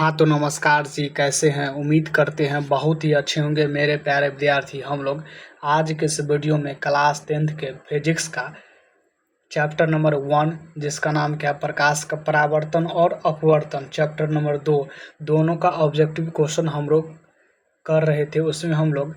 हाँ तो नमस्कार जी, कैसे हैं? उम्मीद करते हैं बहुत ही अच्छे होंगे मेरे प्यारे विद्यार्थी। हम लोग आज के इस वीडियो में क्लास 10th के फिजिक्स का चैप्टर नंबर 1 जिसका नाम क्या है, प्रकाश का परावर्तन और अपवर्तन, चैप्टर नंबर 2 दोनों का ऑब्जेक्टिव क्वेश्चन हम लोग कर रहे थे। उसमें हम लोग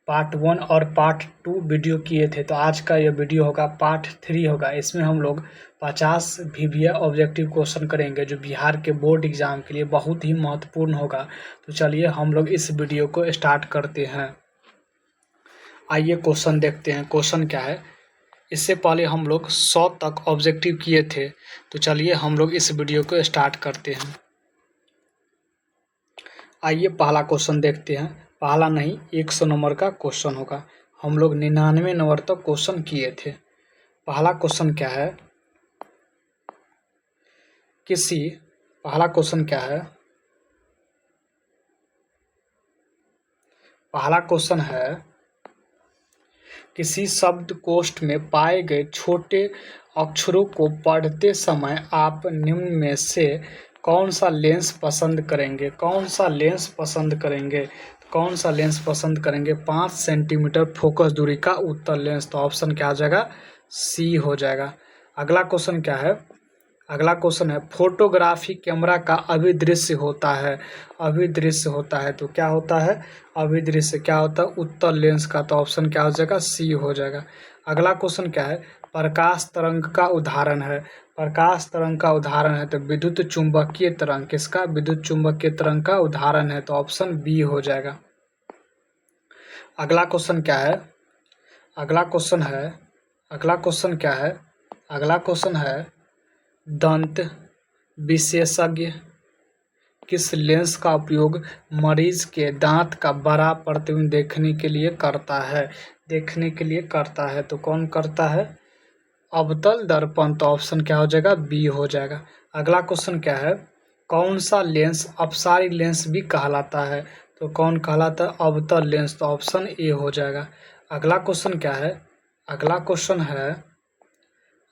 पार्ट 1 और पार्ट 2 वीडियो किए थे। तो आज का ये वीडियो होगा पार्ट 3 होगा। इसमें हम लोग 50 VBA ऑब्जेक्टिव क्वेश्चन करेंगे जो बिहार के बोर्ड एग्जाम के लिए बहुत ही महत्वपूर्ण होगा। तो चलिए हम लोग इस वीडियो को स्टार्ट करते हैं। आइए क्वेश्चन देखते हैं। क्वेश्चन क्या है, इससे पहले हम लोग 100 तक ऑब्जेक्टिव किए थे। तो चलिए हम लोग इस वीडियो को स्टार्ट करते हैं। आइए पहला क्वेश्चन देखते हैं। पहला नहीं, 100 नंबर का क्वेश्चन होगा। हम लोग 99 नंबर तक क्वेश्चन किए थे। पहला क्वेश्चन क्या है, पहला क्वेश्चन क्या है, पहला क्वेश्चन है किसी शब्दकोश में पाए गए छोटे अक्षरों को पढ़ते समय आप निम्न में से कौन सा लेंस पसंद करेंगे? कौन सा लेंस पसंद करेंगे? कौन सा लेंस पसंद करेंगे? 5 सेंटीमीटर फोकस दूरी का उत्तल लेंस। तो ऑप्शन क्या हो जाएगा? सी हो जाएगा। अगला क्वेश्चन क्या है, अगला क्वेश्चन है फोटोग्राफी कैमरा का अभिदृश्य होता है। अभिदृश्य होता है तो क्या होता है? अभिदृश्य क्या होता है? उत्तल लेंस का। तो ऑप्शन क्या हो जाएगा? सी हो जाएगा। अगला क्वेश्चन क्या है, प्रकाश तरंग का उदाहरण है। प्रकाश तरंग का उदाहरण है तो विद्युत चुंबकीय तरंग। किसका? विद्युत चुंबकीय तरंग का उदाहरण है। तो ऑप्शन बी हो जाएगा। अगला क्वेश्चन क्या है, अगला क्वेश्चन है, अगला क्वेश्चन क्या है, अगला क्वेश्चन है दंत विशेषज्ञ किस लेंस का उपयोग मरीज के दांत का बड़ा प्रतिबिंब देखने के लिए करता है? देखने के लिए करता है तो कौन करता है? अवतल दर्पण। तो ऑप्शन क्या हो जाएगा? बी हो जाएगा। अगला क्वेश्चन क्या है, कौन सा लेंस अपसारी लेंस भी कहलाता है? तो कौन कहलाता है? अवतल लेंस। तो ऑप्शन ए हो जाएगा। अगला क्वेश्चन क्या है, अगला क्वेश्चन है,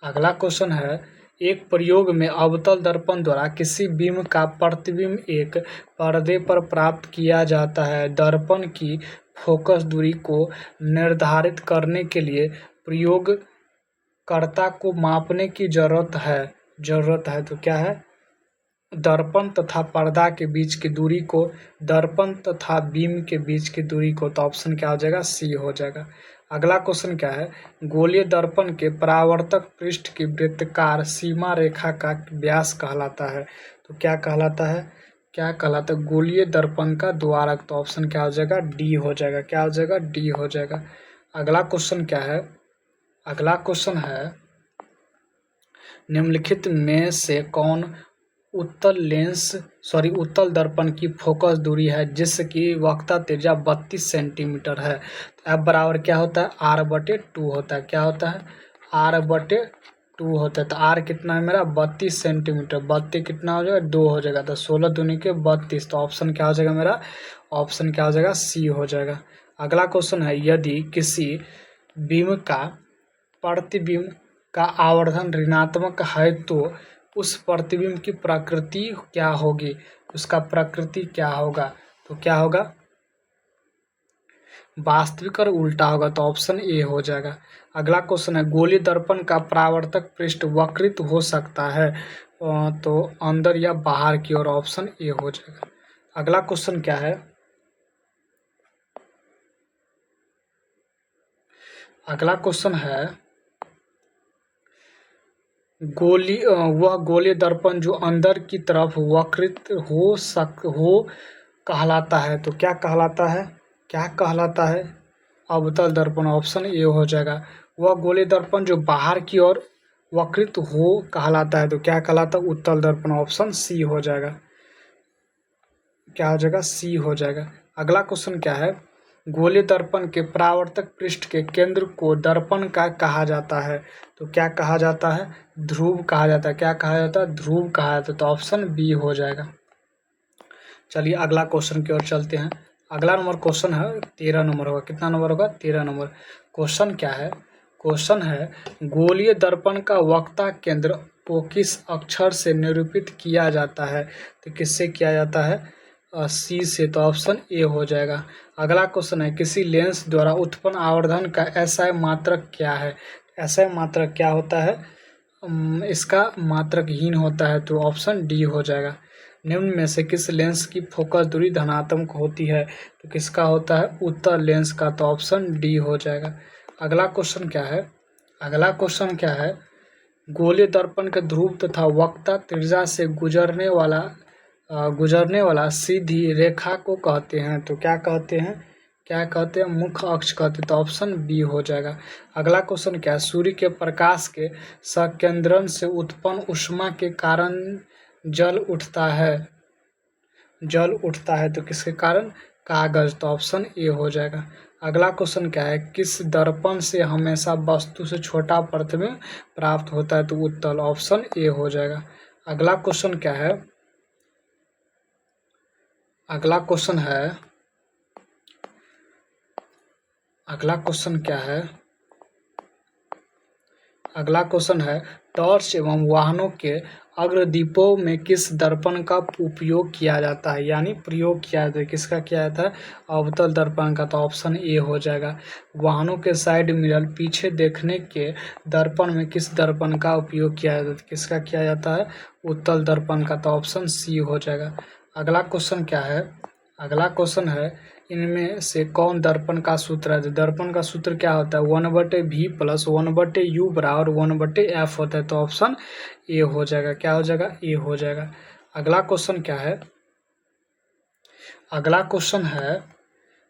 अगला क्वेश्चन है एक प्रयोग में अवतल दर्पण द्वारा किसी बीम का प्रतिबिंब एक पर्दे पर प्राप्त किया जाता है। दर्पण की फोकस दूरी को निर्धारित करने के लिए प्रयोगकर्ता को मापने की जरूरत है। तो क्या है? दर्पण तथा पर्दा के बीच की दूरी को, दर्पण तथा बीम के बीच की दूरी को। तो ऑप्शन क्या हो जाएगा? सी हो जाएगा। अगला क्वेश्चन क्या है, गोलीय दर्पण के परावर्तक पृष्ठ की वृत्ताकार सीमा रेखा का व्यास कहलाता है। तो क्या कहलाता है? क्या कहलाता है? गोलीय दर्पण का द्वारक। तो ऑप्शन क्या हो जाएगा? डी हो जाएगा। क्या हो जाएगा? डी हो जाएगा। अगला क्वेश्चन क्या है, अगला क्वेश्चन है निम्नलिखित में से कौन उत्तल दर्पण की फोकस दूरी है जिसकी वक्रता त्रिज्या 32 सेंटीमीटर है? तो F बराबर क्या होता है? R/2 होता है। क्या होता है? R/2 होता है। तो R कितना है मेरा? 32 सेंटीमीटर। 32 कितना हो जाएगा? 2 हो जाएगा। तो 16 दूनी के 32। तो ऑप्शन क्या हो जाएगा मेरा? ऑप्शन क्या हो जाएगा? सी हो जाएगा। अगला क्वेश्चन है यदि किसी बीम का प्रतिबिंब का आवर्धन ऋणात्मक है तो उस प्रतिबिंब की प्रकृति क्या होगी? उसका प्रकृति क्या होगा? तो क्या होगा? वास्तविक और उल्टा होगा। तो ऑप्शन ए हो जाएगा। अगला क्वेश्चन है गोलीय दर्पण का परावर्तक पृष्ठ वक्रित हो सकता है तो अंदर या बाहर की ओर। ऑप्शन ए हो जाएगा। अगला क्वेश्चन क्या है, अगला क्वेश्चन है वह गोलीय दर्पण जो अंदर की तरफ वक्रित हो कहलाता है। तो क्या कहलाता है? क्या कहलाता है? अवतल दर्पण। ऑप्शन ए हो जाएगा। वह गोलीय दर्पण जो बाहर की ओर वक्रित हो कहलाता है। तो क्या कहलाता है? उत्तल दर्पण। ऑप्शन सी हो जाएगा। क्या हो जाएगा? सी हो जाएगा। अगला क्वेश्चन क्या है, गोलीय दर्पण के परावर्तक पृष्ठ के केंद्र को दर्पण का कहा जाता है। तो क्या कहा जाता है? ध्रुव कहा जाता है। क्या कहा जाता है? ध्रुव कहा जाता है। तो ऑप्शन बी हो जाएगा। चलिए अगला क्वेश्चन की ओर चलते हैं। अगला नंबर क्वेश्चन है 13 नंबर होगा। कितना नंबर होगा? 13 नंबर। क्वेश्चन क्या है, क्वेश्चन है गोलीय दर्पण का वक्रता केंद्र को किस अक्षर से निरूपित किया जाता है? तो किससे किया जाता है? सी से। तो ऑप्शन ए हो जाएगा। अगला क्वेश्चन है, किसी लेंस द्वारा उत्पन्न आवर्धन का एसआई मात्रक क्या है? एसआई मात्रक क्या होता है? इसका मात्रकहीन होता है। तो ऑप्शन डी हो जाएगा। निम्न में से किस लेंस की फोकस दूरी धनात्मक होती है? तो किसका होता है? उत्तल लेंस का। तो ऑप्शन डी हो जाएगा। अगला क्वेश्चन क्या है? अगला क्वेश्चन क्या है? गोलीय दर्पण के ध्रुव तथा वक्ता त्रिज्या से गुजरने वाला सीधी रेखा को कहते हैं। तो क्या कहते हैं? क्या कहते हैं? मुख्य अक्ष कहते हैं। तो ऑप्शन बी हो जाएगा। अगला क्वेश्चन क्या है? सूर्य के प्रकाश के संकेंद्रण से उत्पन्न ऊष्मा के कारण जल उठता है। तो किसके कारण? कागज। तो ऑप्शन ए हो जाएगा। अगला क्वेश्चन क्या है? किस दर्पण से हमेशा वस्तु से छोटा प्रतिबिंब प्राप्त होता है? तो उत्तल। ऑप्शन ए हो जाएगा। अगला क्वेश्चन क्या है? अगला क्वेश्चन है टॉर्च एवं वाहनों के अग्रदीपों में किस दर्पण का उपयोग किया जाता है, यानी प्रयोग किया जाता है? किसका किया जाता है? अवतल दर्पण का। तो ऑप्शन ए हो जाएगा। वाहनों के साइड मिरर पीछे देखने के दर्पण में किस दर्पण का उपयोग किया जाता है? किसका किया जाता है? उत्तल दर्पण का। तो ऑप्शन सी हो जाएगा। अगला क्वेश्चन क्या है? अगला क्वेश्चन है, इनमें से कौन दर्पण का सूत्र है? दर्पण का सूत्र क्या होता है? 1/v प्लस 1/u बराबर 1/f होता है। तो ऑप्शन ए हो जाएगा। क्या हो जाएगा? ए हो जाएगा। अगला क्वेश्चन क्या है? अगला क्वेश्चन है,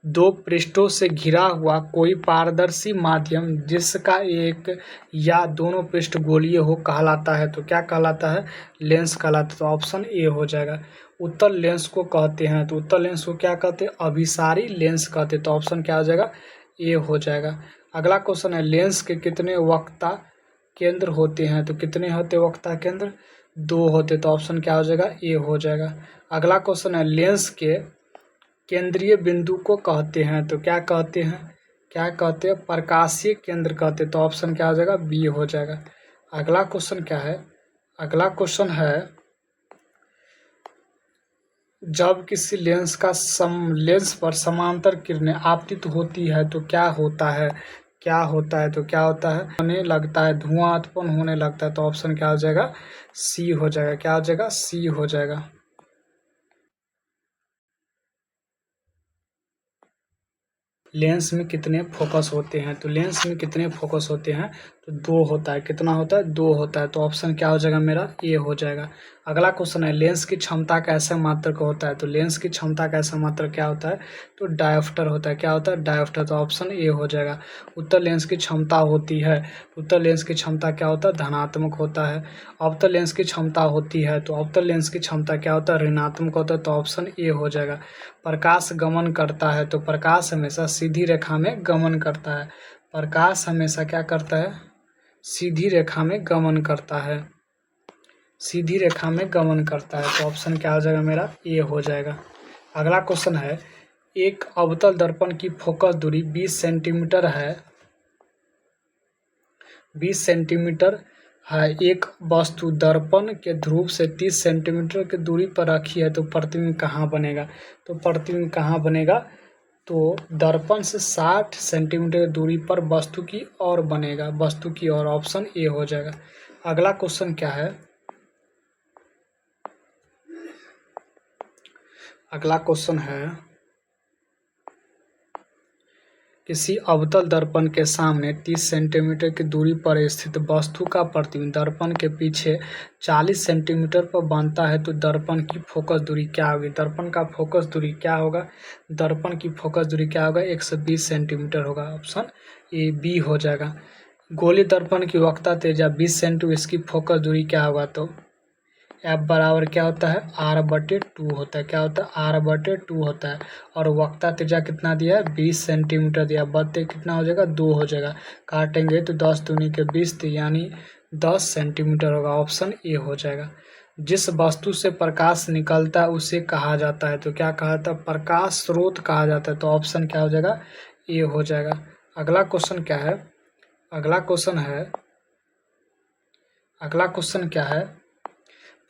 दो पृष्ठों से घिरा हुआ कोई पारदर्शी माध्यम जिसका एक या दोनों पृष्ठ गोलीय हो कहलाता है। तो क्या कहलाता है? लेंस कहलाता है। तो ऑप्शन ए हो जाएगा। उत्तल लेंस को कहते हैं। तो उत्तल लेंस को क्या कहते हैं? अभिसारी लेंस कहते हैं। तो ऑप्शन क्या हो जाएगा? ए हो जाएगा। अगला क्वेश्चन है, लेंस के कितने वक्ता केंद्र होते हैं? तो कितने होते वक्ता केंद्र? 2 होते। तो ऑप्शन क्या हो जाएगा? ए हो जाएगा। अगला क्वेश्चन है, लेंस के केंद्रीय बिंदु को कहते हैं। तो क्या कहते हैं? क्या कहते हैं? प्रकाशीय केंद्र कहते हैं। तो ऑप्शन क्या हो जाएगा? बी हो जाएगा। अगला क्वेश्चन क्या है? अगला क्वेश्चन है, जब किसी लेंस पर समांतर किरणें आपतित होती है तो क्या होता है? होने लगता है, धुआं उत्पन्न होने लगता है। तो ऑप्शन क्या हो जाएगा? सी हो जाएगा। क्या हो जाएगा? सी हो जाएगा। लेंस में कितने फोकस होते हैं? तो लेंस में कितने फोकस होते हैं? तो 2 होता है। कितना होता है? 2 होता है। तो ऑप्शन क्या हो जाएगा मेरा? ए हो जाएगा। अगला क्वेश्चन है, लेंस की क्षमता का ऐसा मात्रक होता है। तो लेंस की क्षमता का ऐसा मात्रक क्या होता है? तो डायोप्टर होता है। क्या होता है? डायोप्टर। तो ऑप्शन ए हो जाएगा। उत्तल लेंस की क्षमता होती है। उत्तल लेंस की क्षमता क्या होता है? धनात्मक होता है। अवतल लेंस की क्षमता होती है। तो अवतल लेंस की क्षमता क्या होता है? ऋणात्मक होता है। तो ऑप्शन ए हो जाएगा। प्रकाश गमन करता है। तो प्रकाश हमेशा सीधी रेखा में गमन करता है। प्रकाश हमेशा क्या करता है? सीधी रेखा में गमन करता है। सीधी रेखा में गमन करता है। तो ऑप्शन क्या हो जाएगा मेरा? ए हो जाएगा। अगला क्वेश्चन है, एक अवतल दर्पण की फोकस दूरी 20 सेंटीमीटर है। 20 सेंटीमीटर है। एक वस्तु दर्पण के ध्रुव से 30 सेंटीमीटर की दूरी पर रखी है। तो प्रतिबिंब कहाँ बनेगा? तो प्रतिबिंब कहाँ बनेगा? तो दर्पण से 60 सेंटीमीटर दूरी पर वस्तु की ओर बनेगा। वस्तु की ओर। ऑप्शन ए हो जाएगा। अगला क्वेश्चन क्या है? अगला क्वेश्चन है, किसी अवतल दर्पण के सामने 30 सेंटीमीटर की दूरी पर स्थित वस्तु का प्रतिबिंब दर्पण के पीछे 40 सेंटीमीटर पर बनता है। तो दर्पण की फोकस दूरी क्या होगी? दर्पण का फोकस दूरी क्या होगा? दर्पण की फोकस दूरी क्या होगा? 120 सेंटीमीटर होगा। ऑप्शन ए बी हो जाएगा। गोलीय दर्पण की वक्ता त्रिज्या 20 सेंटीमीटर, इसकी फोकस दूरी क्या होगा? तो एफ बराबर क्या होता है? r/2 होता है। क्या होता है? r/2 होता है। और वक्ता त्रिज्या कितना दिया है? 20 सेंटीमीटर दिया। बत्ते कितना हो जाएगा? 2 हो जाएगा। काटेंगे तो 10 दूनी के 20 यानी 10 सेंटीमीटर होगा। ऑप्शन ए हो जाएगा। जिस वस्तु से प्रकाश निकलता है उसे कहा जाता है। तो क्या कहा जाता है? प्रकाश स्रोत कहा जाता है। तो ऑप्शन क्या हो जाएगा? ए हो जाएगा। अगला क्वेश्चन क्या है? अगला क्वेश्चन है, अगला क्वेश्चन क्या है,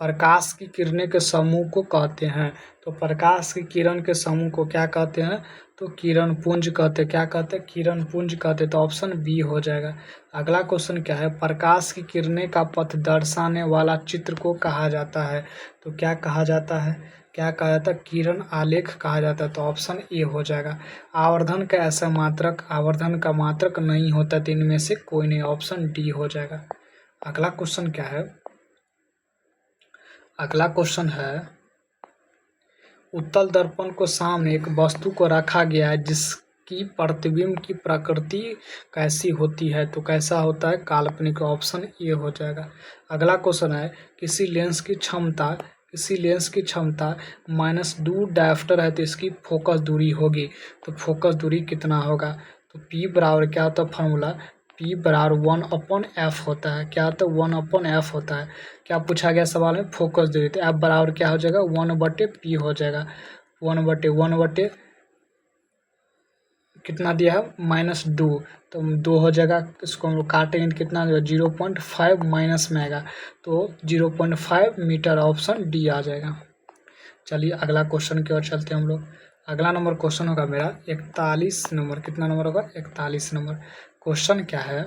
प्रकाश की किरणें के समूह को कहते हैं। तो प्रकाश की किरण के समूह को क्या कहते हैं, तो किरण पुंज कहते हैं। क्या कहते हैं, किरण पुंज कहते हैं। तो ऑप्शन बी हो जाएगा। अगला क्वेश्चन क्या है, प्रकाश की किरणें का पथ दर्शाने वाला चित्र को कहा जाता है। तो क्या कहा जाता है, क्या कहा जाता है, किरण आलेख कहा जाता है। तो ऑप्शन ए हो जाएगा। आवर्धन का ऐसा मात्रक, आवर्धन का मात्रक नहीं होता, तो इनमें से कोई नहीं, ऑप्शन डी हो जाएगा। अगला क्वेश्चन क्या है, अगला क्वेश्चन है, उत्तल दर्पण को सामने एक वस्तु को रखा गया है जिसकी प्रतिबिंब की प्रकृति कैसी होती है। तो कैसा होता है, काल्पनिक। ऑप्शन ए हो जाएगा। अगला क्वेश्चन है, किसी लेंस की क्षमता -2 डायोप्टर है तो इसकी फोकस दूरी होगी। तो फोकस दूरी कितना होगा, तो P बराबर क्या होता है फार्मूला, P बराबर 1/f होता है। क्या होता है, 1/f होता है। क्या पूछा गया सवाल में, फोकस दूरी। तो F बराबर क्या हो जाएगा, 1/P हो जाएगा। 1/1 कितना दिया है, -2, तो 2 हो जाएगा। इसको हम लोग काटेंगे तो कितना 0.5 माइनस में आएगा, तो 0.5 मीटर। ऑप्शन डी आ जाएगा। चलिए अगला क्वेश्चन की ओर चलते हैं हम लोग। अगला नंबर क्वेश्चन होगा मेरा 41 नंबर। कितना नंबर होगा, 41 नंबर। क्वेश्चन क्या है,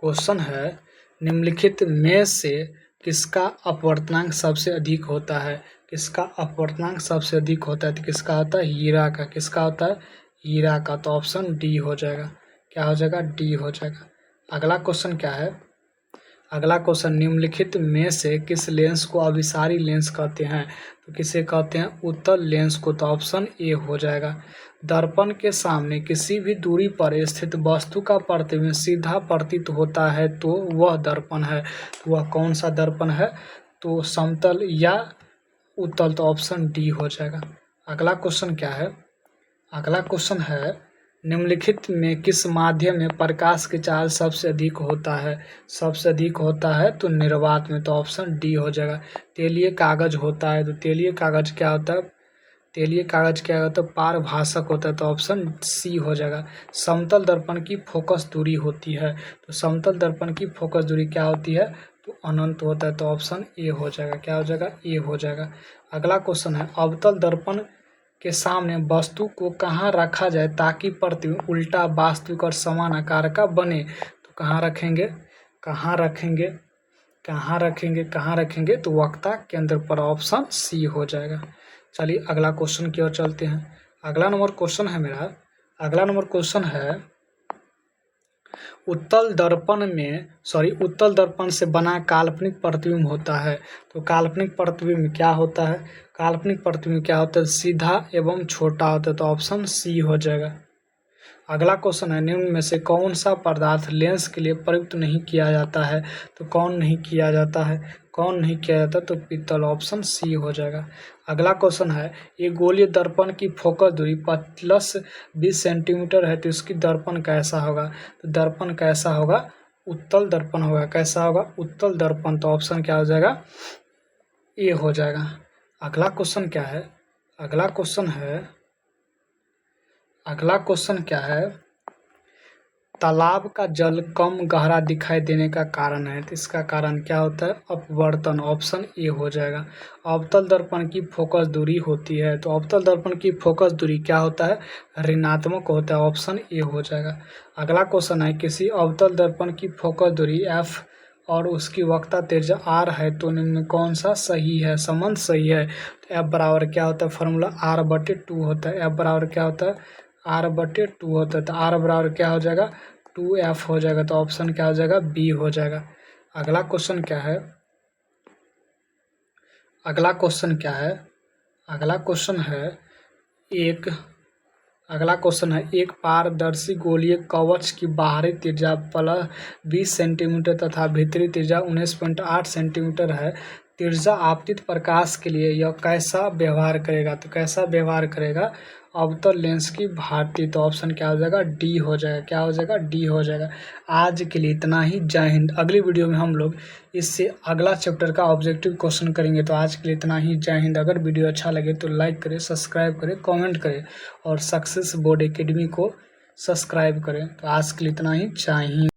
क्वेश्चन है, निम्नलिखित में से किसका अपवर्तनांक सबसे अधिक होता है। किसका अपवर्तनांक सबसे अधिक होता है, तो किसका होता है, हीरा का। किसका होता है, हीरा का। तो ऑप्शन डी हो जाएगा। क्या हो जाएगा, डी हो जाएगा। अगला क्वेश्चन क्या है, अगला क्वेश्चन, निम्नलिखित में से किस लेंस को अभिसारी लेंस कहते हैं। तो किसे कहते हैं, उत्तल लेंस को। तो ऑप्शन ए हो जाएगा। दर्पण के सामने किसी भी दूरी पर स्थित वस्तु का प्रतिबिंब सीधा प्रतीत होता है तो वह दर्पण है। तो वह कौन सा दर्पण है, तो समतल या उत्तल। तो ऑप्शन डी हो जाएगा। अगला क्वेश्चन क्या है, अगला क्वेश्चन है, निम्नलिखित में किस माध्यम में प्रकाश की चाल सबसे अधिक होता है। सबसे अधिक होता है तो निर्वात में। तो ऑप्शन डी हो जाएगा। तेलीय कागज होता है, तो तेलीय कागज क्या होता है, तेलीय कागज क्या होता है, पारभाषक होता है। तो ऑप्शन सी हो जाएगा। समतल दर्पण की फोकस दूरी होती है, तो समतल दर्पण की फोकस दूरी क्या होती है, तो अनंत होता है। तो ऑप्शन ए हो जाएगा। क्या हो जाएगा, ए हो जाएगा। अगला क्वेश्चन है, अवतल दर्पण के सामने वस्तु को कहाँ रखा जाए ताकि प्रतिबिंब उल्टा, वास्तविक और समान आकार का बने। तो कहाँ रखेंगे, कहाँ रखेंगे, कहाँ रखेंगे, कहाँ रखेंगे, तो वक्ता केंद्र पर। ऑप्शन सी हो जाएगा। चलिए अगला क्वेश्चन की ओर चलते हैं। अगला नंबर क्वेश्चन है मेरा, अगला नंबर क्वेश्चन है, उत्तल दर्पण से बना काल्पनिक प्रतिबिंब होता है। तो काल्पनिक प्रतिबिंब क्या होता है, काल्पनिक प्रतिबिंब क्या होता है, सीधा एवं छोटा होता है। तो ऑप्शन सी हो जाएगा। अगला क्वेश्चन है, निम्न में से कौन सा पदार्थ लेंस के लिए प्रयुक्त नहीं किया जाता है। तो कौन नहीं किया जाता है, कौन नहीं किया जाता, तो पीतल। ऑप्शन सी हो जाएगा। अगला क्वेश्चन है, एक गोलीय दर्पण की फोकस दूरी +20 सेंटीमीटर है तो इसकी दर्पण कैसा होगा। तो दर्पण कैसा होगा, उत्तल दर्पण होगा। कैसा होगा, उत्तल दर्पण। तो ऑप्शन क्या हो जाएगा, ए हो जाएगा। अगला क्वेश्चन क्या है, अगला क्वेश्चन है, अगला क्वेश्चन क्या है, तालाब का जल कम गहरा दिखाई देने का कारण है। तो इसका कारण क्या होता है, अपवर्तन। ऑप्शन ए हो जाएगा। अवतल दर्पण की फोकस दूरी होती है, तो अवतल दर्पण की फोकस दूरी क्या होता है, ऋणात्मक होता है। ऑप्शन ए हो जाएगा। अगला क्वेश्चन है, किसी अवतल दर्पण की फोकस दूरी एफ और उसकी वक्रता त्रिज्या आर है तो निम्न कौन सा सही है, संबंध सही है। तो एफ बराबर क्या होता है, फॉर्मूला r/2 होता है। एफ बराबर क्या होता है, r/2 होता है। तो r बराबर क्या हो जाएगा, 2f हो जाएगा। तो ऑप्शन क्या हो जाएगा, बी हो जाएगा। अगला क्वेश्चन क्या है, अगला क्वेश्चन क्या है, अगला क्वेश्चन है, अगला क्वेश्चन है, एक पारदर्शी गोलीय कवच की बाहरी त्रिज्या +20 सेंटीमीटर तथा भीतरी त्रिज्या 19.8 सेंटीमीटर है। त्रिज्या आपतित प्रकाश के लिए यह कैसा व्यवहार करेगा। तो कैसा व्यवहार करेगा, अवतल लेंस की भांति। तो ऑप्शन क्या हो जाएगा, डी हो जाएगा। क्या हो जाएगा, डी हो जाएगा। आज के लिए इतना ही। जय हिंद। अगली वीडियो में हम लोग इससे अगला चैप्टर का ऑब्जेक्टिव क्वेश्चन करेंगे। तो आज के लिए इतना ही। जय हिंद। अगर वीडियो अच्छा लगे तो लाइक करें, सब्सक्राइब करें, कमेंट करें और सक्सेस बोर्ड एकेडमी को सब्सक्राइब करें। तो आज के लिए इतना ही। जय हिंद।